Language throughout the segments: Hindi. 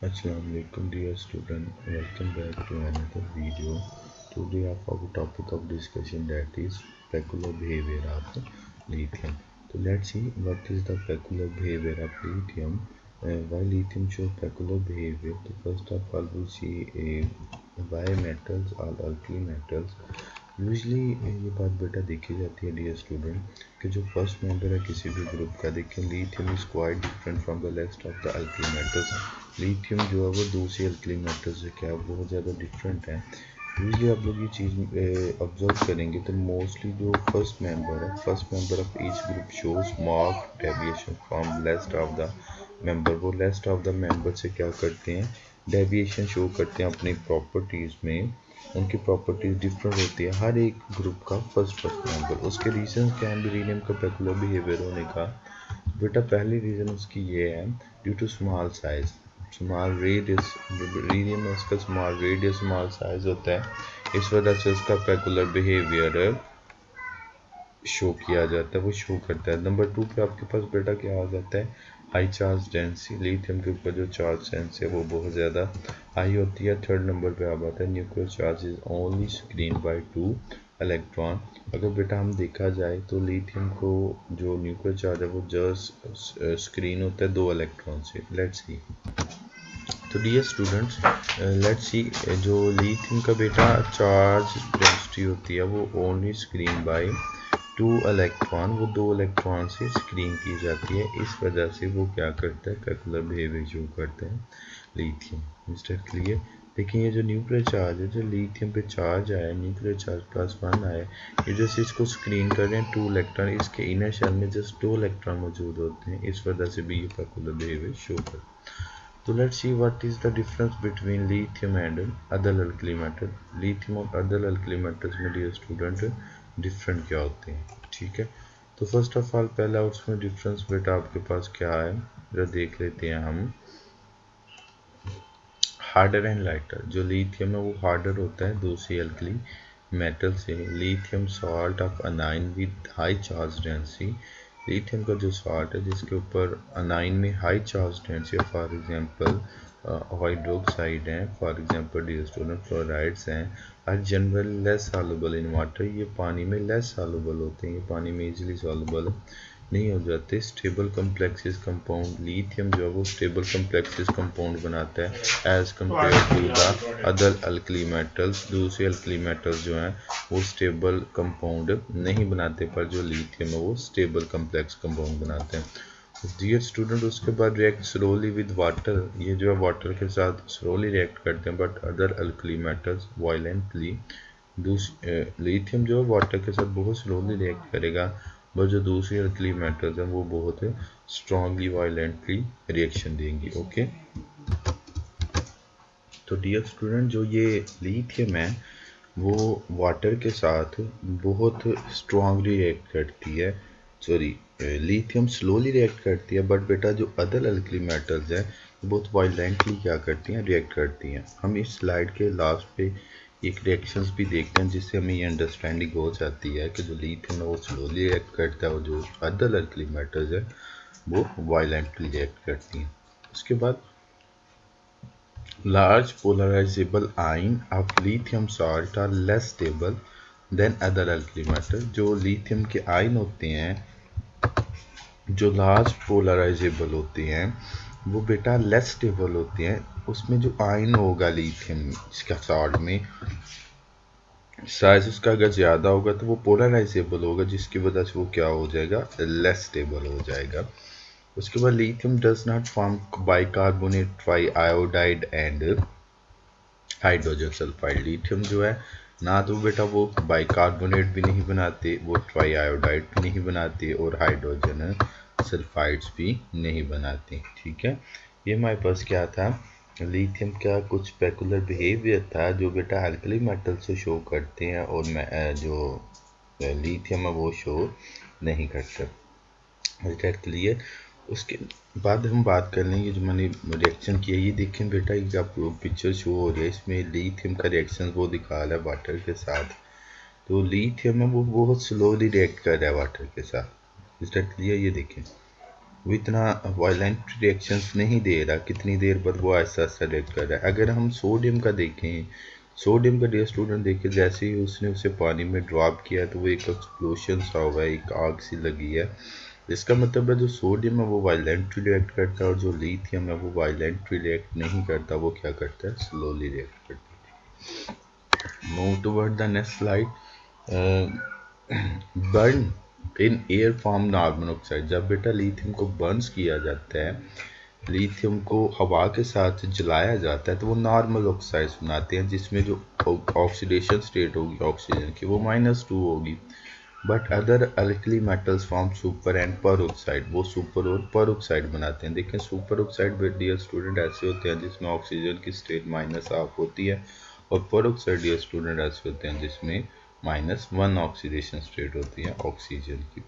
Assalamu alaikum dear student, welcome back to another video. Today I have a topic of discussion that is peculiar behavior of lithium. So let's see what is the peculiar behavior of lithium. Why lithium show peculiar behavior? So first of all we see why metals or alkali metals usually ये बात बेटा देखी जाती है डियर स्टूडेंट कि जो फर्स्ट मेंबर है किसी भी ग्रुप का देखिए lithium is quite different from the rest of the alkali metals. Lithium जो है वो दूसरी अल्कली मेटल्स से क्या है बहुत ज़्यादा डिफरेंट है। यूजली आप लोग ये चीज़ ऑब्जर्व करेंगे तो मोस्टली जो first member of each group shows mark deviation from least of the member. वो लेस्ट ऑफ द मेंबर से क्या करते हैं डेविएशन शो करते हैं अपनी प्रॉपर्टीज़ में। उनकी प्रॉपर्टीज डिफरेंट होती है हर एक ग्रुप का फर्स्ट मेंबर। उसके रीजन क्या है रीनियम का पेकुलर बिहेवियर होने का? बेटा पहली रीजन उसकी ये है due to small size small radius. Rhenium में उसका स्मॉल रेडियस स्मॉल साइज होता है, इस वजह से उसका पेकुलर बिहेवियर शो किया जाता है, वो शो करता है। नंबर 2 पे आपके पास बेटा क्या आ जाता है हाई चार्ज डेंसिटी। लिथियम के ऊपर जो चार्ज डेंसिटी है वो बहुत ज़्यादा हाई होती है। थर्ड नंबर पे आ जाता है nuclear charge is only screen bye 2 electron. अगर बेटा हम देखा जाए तो लिथियम को जो न्यूक्लियर चार्ज है वो जस्ट स्क्रीन होता है 2 इलेक्ट्रॉन से। लेट्स सी तो डियर स्टूडेंट्स लेट्स सी जो लिथियम का बेटा चार्ज डेंसिटी होती है वो ओनली स्क्रीन बाय 2 इलेक्ट्रॉन, वो 2 इलेक्ट्रॉन से स्क्रीन की जाती है। इस वजह से वो क्या करता है पेकुलर बिहेवियर शो करता है लिथियम। Mister clear? देखिए ये जो न्यूक्लियर चार्ज है जो लिथियम पे चार्ज आया न्यूक्लियर चार्ज +1 आया, ये जैसे इसको स्क्रीन कर रहे हैं 2 इलेक्ट्रॉन, इसके इनर शेल में जस्ट 2 इलेक्ट्रॉन मौजूद होते हैं, इस वजह से भी ये पेकुलर बिहेवियर शो करता है। तो let's see what is the difference between lithium and other alkali metal. Lithium और अदर अल्कली मेटल्स में डियर स्टूडेंट डिफरेंट क्या होते हैं, ठीक है। तो फर्स्ट ऑफ ऑल पहला उसमें डिफरेंस बेटा आपके पास क्या है जरा देख लेते हैं हम। हार्डर एंड लाइटर, जो लिथियम है वो हार्डर होता है दूसरी अल्कली मेटल से। Lithium salt of anion with high charge density, lithium का जो सॉल्ट है जिसके ऊपर अनाइन में high charge density, for example hydroxide हैं, for example dear student fluorides हैं, are generally less soluble in water. ये पानी में लेस सॉल्युबल होते हैं, ये पानी में इजीली सॉल्युबल नहीं हो जाते। स्टेबल कम्प्लेक्सेस कंपाउंड, लिथियम जो है वो स्टेबल कम्प्लेक्सेस कंपाउंड बनाता है as compared to the other alkali metals. दूसरे अल्कली मेटल्स जो हैं वो स्टेबल कंपाउंड नहीं बनाते, पर जो लिथियम है वो स्टेबल कम्प्लेक्स कंपाउंड बनाते हैं। डियर स्टूडेंट उसके बाद रिएक्ट स्लोली विद वाटर, ये जो है वाटर के साथ स्लोली रिएक्ट करते हैं, but other alkali metals violently. Lithium जो है वाटर के साथ बहुत स्लोली रिएक्ट करेगा, बट जो दूसरी अल्कली मेटल्स हैं वो बहुत स्ट्रांगली वायलेंटली रिएक्शन देंगी। ओके तो डियर स्टूडेंट जो ये लिथियम है वो वाटर के साथ बहुत स्ट्रांगली रिएक्ट करती है, सॉरी लिथियम स्लोली रिएक्ट करती है, बट बेटा जो अदर अल्कली मेटल्स हैं बहुत वायलेंटली क्या करती हैं रिएक्ट करती हैं। हम इस स्लाइड के लास्ट पे एक रिएक्शंस भी देखते हैं जिससे हमें ये अंडरस्टैंडिंग हो जाती है कि जो लिथियम है वो स्लोली रिएक्ट करता है और जो अदर अल्कली मेटल्स है वो वायलेंटली रिएक्ट करती हैं। उसके बाद large polarizable ion of lithium salt are less stable than other alkali metal। जो लिथियम के आयन होते हैं जो लार्ज पोलराइजेबल होते हैं वो बेटा लेस स्टेबल होते हैं। उसमें जो आयन होगा लिथियम इसका सॉल्ट में साइज उसका अगर ज़्यादा होगा तो वो पोलराइजेबल होगा, जिसकी वजह से वो क्या हो जाएगा लेस स्टेबल हो जाएगा। उसके बाद lithium does not form bicarbonate triiodide and hydrogen sulphide. Lithium जो है ना तो बेटा वो बाइकार्बोनेट भी नहीं बनाते, वो ट्राइआयोडाइड भी नहीं बनाते और हाइड्रोजन सल्फाइड्स भी नहीं बनाते, ठीक है। ये हमारे पास क्या था लिथियम का कुछ पेकुलर बिहेवियर था जो बेटा अल्कली मेटल से शो करते हैं और जो लिथियम है वो शो नहीं करता। क्लियर? उसके बाद हम बात कर लेंगे जो मैंने रिएक्शन किया। ये देखें बेटा ये आपको पिक्चर शो हो रही है, इसमें लिथियम का रिएक्शन वो दिखा रहा है वाटर के साथ। तो लिथियम है वो बहुत स्लोली रिएक्ट कर रहा है वाटर के साथ। इस क्लियर? ये देखें वो इतना वायलेंट रिएक्शंस नहीं दे रहा, कितनी देर बाद वो ऐसा ऐसा रिएक्ट कर रहा है। अगर हम सोडियम का देखें, सोडियम का डियर स्टूडेंट देखिए, जैसे ही उसने उसे पानी में ड्रॉप किया तो वो एक एक्सप्लोशन सा हुआ है, एक आग सी लगी है। इसका मतलब है जो सोडियम है वो वायलेंटली रिएक्ट करता है और जो लिथियम है वो वायलेंटली रिएक्ट नहीं करता, वो क्या करता है, स्लोली रिएक्ट करता है। Move toward the next slide. Burn in air form normal monoxide. जब बेटा लिथियम को बर्न्स किया जाता है, लिथियम को हवा के साथ जलाया जाता है, तो वो नॉर्मल ऑक्साइड्स बनाते हैं जिसमें जो ऑक्सीडेशन स्टेट होगी ऑक्सीजन की वो -2 होगी। But other alkali metals form super and पर ऑक्साइड, वो सुपर और पर ऑक्साइड बनाते हैं। देखें सुपर ऑक्साइड डियर स्टूडेंट ऐसे होते हैं जिसमें ऑक्सीजन की स्टेट -1 होती है, और पर ऑक्साइड डियर स्टूडेंट ऐसे होते हैं जिसमें -1 ऑक्सीडेशन स्टेट होती है ऑक्सीजन की।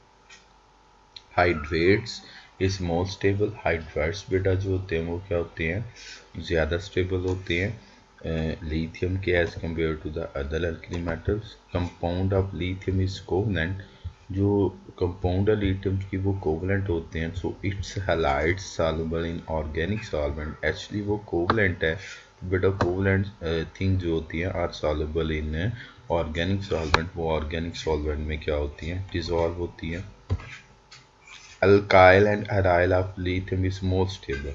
Hydrates is more stable. Hydrates बेटा जो होते हैं वो क्या होते हैं, ज़्यादा स्टेबल होते हैं लिथियम के as compared to the other alkali metals. Compound of lithium is covalent. जो कंपाउंड है लिथियम की वो कोवलेंट होते हैं। So its halides soluble in organic solvent. Actually वो कोवलेंट है, बेटा कोवलेंट थिंग जो होती है are soluble in organic solvent. वो ऑर्गेनिक सॉल्वेंट में क्या होती हैं, डिजॉल्व होती हैं। Alkyl and aryl of lithium is more stable.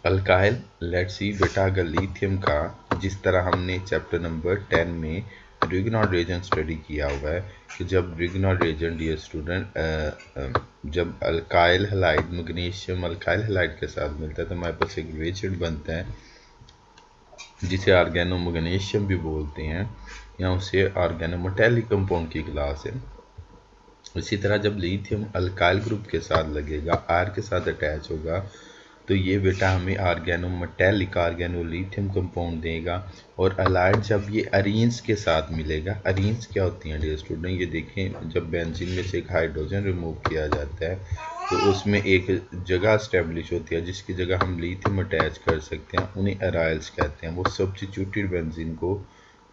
Alkyl, let's see बेटा, अगर लिथियम का जिस तरह हमने चैप्टर नंबर 10 में रिग्नॉड रिएजेंट स्टडी किया हुआ है कि जब रिग्नॉड रिएजेंट डियर स्टूडेंट जब alkyl halide magnesium alkyl halide के साथ मिलता है तो हमारे पास एक रिएजेंट बनता है जिसे ऑर्गेनो मैग्नीशियम भी बोलते हैं, या उसे ऑर्गेनो मेटालिक कंपाउंड की क्लास है। इसी तरह जब लिथियम अल्काइल ग्रुप के साथ लगेगा, आर के साथ अटैच होगा, तो ये बेटा हमें organo metallic organo lithium compound देगा। और अलाइड जब ये अरीन्स के साथ मिलेगा, अरीन्स क्या होती हैं डियर स्टूडेंट, ये देखें जब बेंजीन में से एक हाइड्रोजन रिमूव किया जाता है तो उसमें एक जगह स्टेब्लिश होती है जिसकी जगह हम लिथियम अटैच कर सकते हैं, उन्हें अराइल्स कहते हैं। वो सब्स्टिट्यूटेड बेंजीन को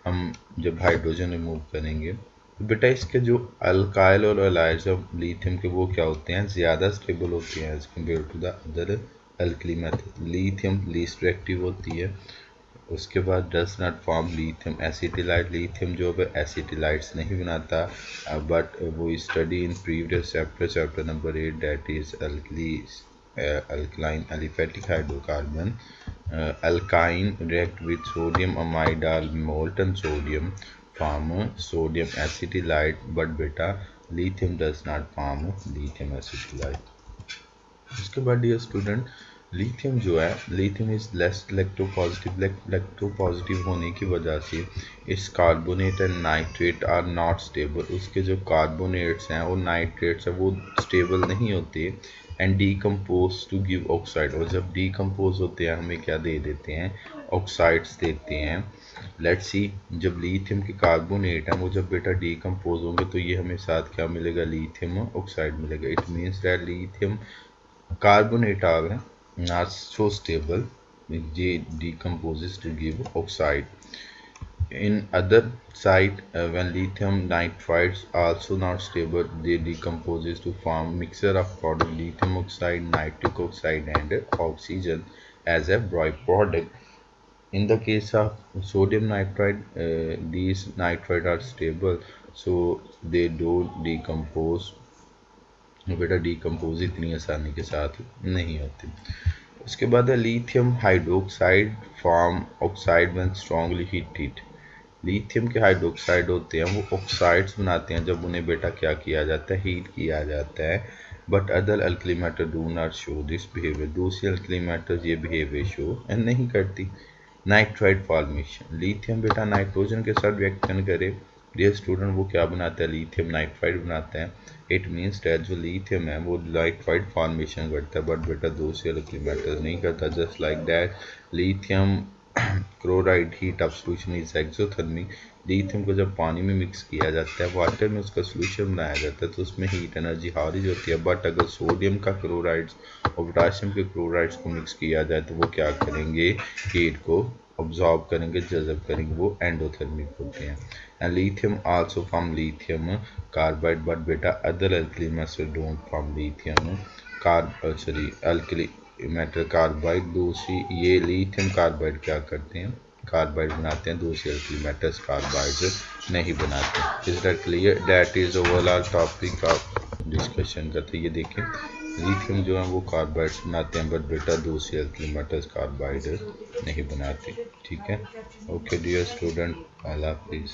हम जब हाइड्रोजन रिमूव करेंगे तो बेटा इसके जो अल्काइल और अलाइड्स ऑफ लिथियम के वो क्या होते हैं, ज़्यादा स्टेबल होते हैं as compared to the other alkali method. Lithium least reactive होती है। उसके बाद does not form lithium acetylide. Lithium जो है एसिटिलाइट्स नहीं बनाता, बट वो study in previous chapter, chapter number 8, that is alkali alkaline aliphatic hydrocarbon. Alkyne react with sodium amide or molten sodium form sodium acetylide, but beta lithium does not form lithium acetylide. उसके बाद डियर स्टूडेंट लिथियम जो है, lithium is less electropositive. Electropositive होने की वजह से इस carbonate and nitrate are not stable. उसके जो कार्बोनेट्स हैं और नाइट्रेट्स हैं वो स्टेबल नहीं होते and decompose to give oxide. और जब डीकम्पोज होते हैं हमें क्या दे देते हैं, ऑक्साइड्स देते हैं। लेट्स सी जब लिथियम के कार्बोनेट हैं वो जब बेटा डीकम्पोज होंगे तो ये हमें साथ क्या मिलेगा, लिथियम ऑक्साइड मिलेगा। It means that lithium carbonate are not so stable, they decomposes to give oxide. In other side, when lithium nitrides also not stable, they decomposes to form mixture of product lithium oxide, nitric oxide and oxygen as a byproduct. In the case of sodium nitride, these nitride are stable, so they don't decompose। बेटा डिकम्पोज इतनी आसानी के साथ नहीं होती। उसके बाद है lithium hydroxide form oxide when strongly heated. Lithium के हाइड्रोक्साइड होते हैं वो ऑक्साइड्स बनाते हैं जब उन्हें बेटा क्या किया जाता है, हीट किया जाता है। But other alkali metal do not show this behaviour. दूसरी अल्कली मेटल्स ये बिहेवियर शो नहीं करती। नाइट्राइड फॉर्मेशन, लिथियम बेटा नाइट्रोजन के साथ रिएक्शन करे डियर स्टूडेंट, वो क्या बनाता है, लिथियम नाइट्राइड बनाता है। इट मीन्स दैट जो लिथियम है वो नाइट्राइड फॉर्मेशन करता है, बट बेटा दूसरे अल्कली मेटल्स नहीं करता। Just like that lithium chloride heat of solution is exothermic. Lithium को जब पानी में मिक्स किया जाता है, वाटर में उसका सोल्यूशन बनाया जाता है तो उसमें हीट एनर्जी हारिज होती है। बट अगर सोडियम का क्लोराइड्स और पोटाशियम के क्लोराइड्स को मिक्स किया जाए तो वो क्या करेंगे, हीट को ऑब्जॉर्व करेंगे, जज़ब करेंगे, वो एंडोथर्मिक होते हैं। And lithium also form lithium carbide, but बेटा other alkali metal don't form lithium alkali metal carbide. दूसरी ये लिथियम कार्बाइड क्या करते हैं, कार्बाइड बनाते हैं, दूसरे अल्कली मेटल्स कार्बाइड नहीं बनाते। Is that clear? That is overall topic of discussion करते। ये देखें लिथियम जो है वो कार्बाइड्स बनाते हैं, बट बेटा दूसरे अल्कली मेटल्स कार्बाइड नहीं बनाते। ठीक है, ओके डियर स्टूडेंट, अल्लाह हाफिज़।